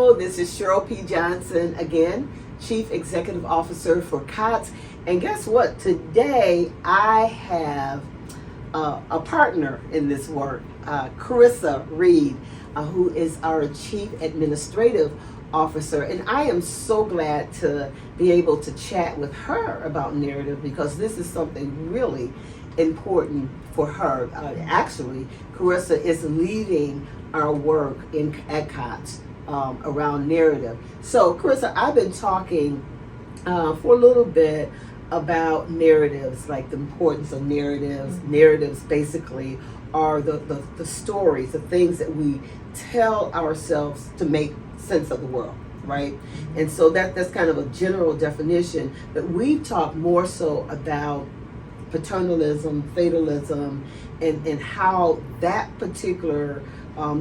Hello, this is Cheryl P. Johnson again, Chief Executive Officer for COTS. And guess what? Today I have a partner in this work, Corisa Reed, who is our Chief Administrative Officer. And I am so glad to be able to chat with her about narrative because this is something really important for her. Actually, Corisa is leading our work at COTS around narrative. So, Corisa, I've been talking for a little bit about narratives, like the importance of narratives. Mm-hmm. Narratives basically are the stories, the things that we tell ourselves to make sense of the world, right? Mm-hmm. And so that's kind of a general definition, but we've talked more so about paternalism, fatalism, and how that particular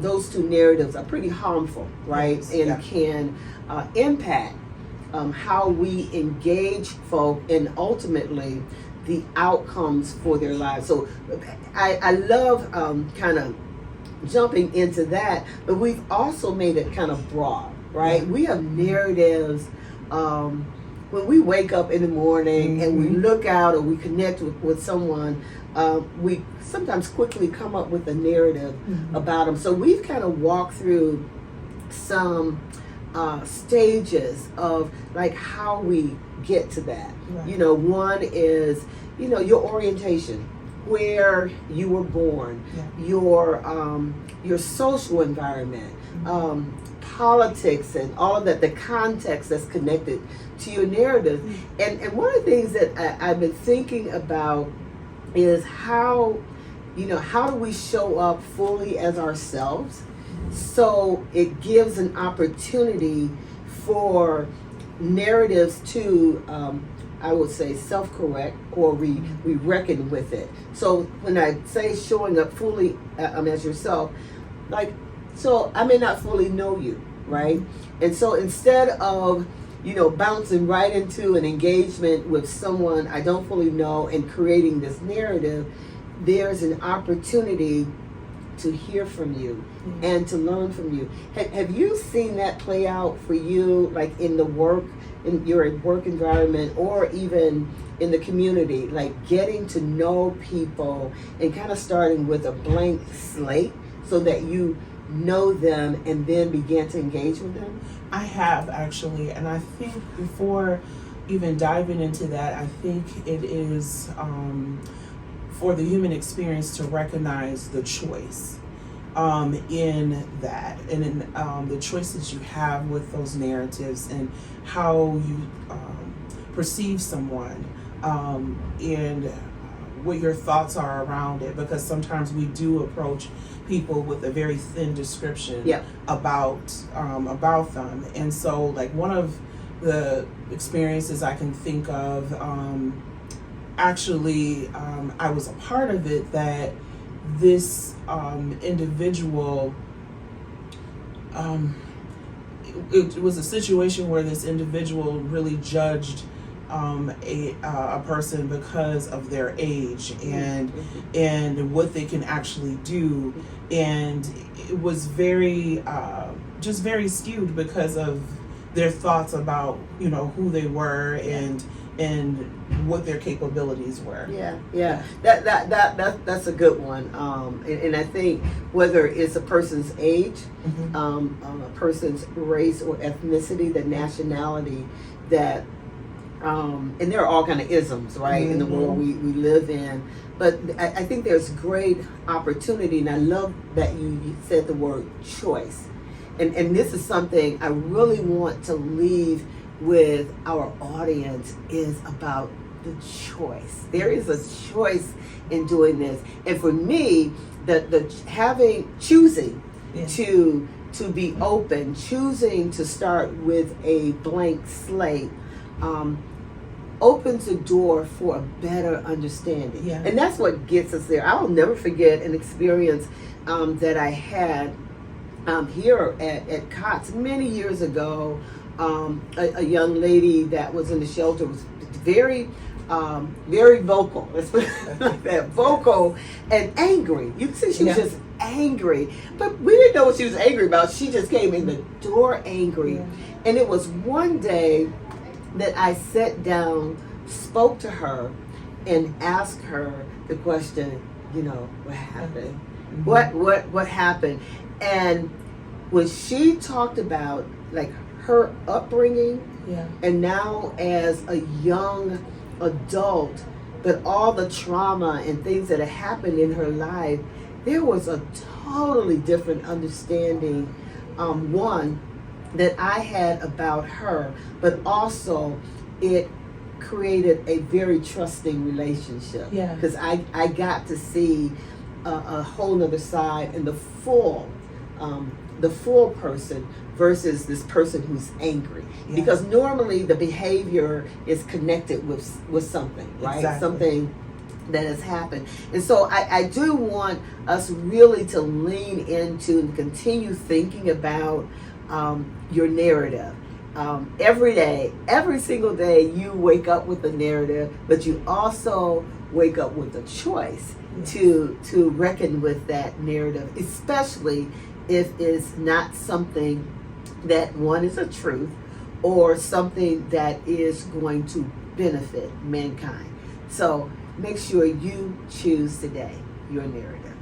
those two narratives are pretty harmful, right? Yes, and can impact how we engage folk and ultimately the outcomes for their lives. So I love kind of jumping into that, but we've also made it kind of broad, right? Yeah. We have narratives when we wake up in the morning, mm-hmm. and we look out or we connect with someone, we sometimes quickly come up with a narrative, mm-hmm. about them. So we've kind of walked through some stages of like how we get to that. Right. You know, one is, you know, your orientation, where you were born, yeah. Your social environment, mm-hmm. Politics and all of that, the context that's connected to your narrative. Mm-hmm. And one of the things that I've been thinking about is how do we show up fully as ourselves, so it gives an opportunity for narratives to I would say self-correct, or we reckon with it. So when I say showing up fully as yourself, like, so I may not fully know you, right? And so instead of, you know, bouncing right into an engagement with someone I don't fully know and creating this narrative, there's an opportunity to hear from you, mm-hmm. and to learn from you. Have you seen that play out for you, like in your work environment, or even in the community, like getting to know people and kind of starting with a blank slate so that you know them and then begin to engage with them? I have, actually, and I think before even diving into that, I think it is for the human experience to recognize the choice in that, and in the choices you have with those narratives and how you perceive someone, and what your thoughts are around it, because sometimes we do approach people with a very thin description, yeah. about them. And so, like, one of the experiences I can think of, actually, I was a part of it, that this individual, it was a situation where this individual really judged a person because of their age and what they can actually do, and it was very just very skewed because of their thoughts about, you know, who they were and what their capabilities were. Yeah. That's a good one. And I think whether it's a person's age, mm-hmm. A person's race or ethnicity, the nationality, that and there are all kind of isms, right, mm-hmm. in the world we live in. But I think there's great opportunity, and I love that you said the word choice. And this is something I really want to leave with our audience, is about the choice. There is a choice in doing this. And for me, choosing, yeah. to be open, choosing to start with a blank slate, opens the door for a better understanding. Yeah. And that's what gets us there. I will never forget an experience that I had here at COTS many years ago. A young lady that was in the shelter was very vocal. Let's put it like that, vocal and angry. You can see she was just angry. But we didn't know what she was angry about. She just came in the door angry. Yeah. And it was one day that I sat down, spoke to her, and asked her the question, what happened? Mm-hmm. What happened? And when she talked about like her upbringing, Yeah. and now as a young adult, but all the trauma and things that had happened in her life, there was a totally different understanding, one, that I had about her, but also it created a very trusting relationship. Yeah. Because I got to see a whole nother side and the full person versus this person who's angry. Yeah. Because normally the behavior is connected with something, right? Exactly. Something that has happened. And so I do want us really to lean into and continue thinking about your narrative. Every day, every single day, you wake up with a narrative, but you also wake up with a choice to reckon with that narrative, especially if it's not something that, one, is a truth or something that is going to benefit mankind. So make sure you choose today your narrative.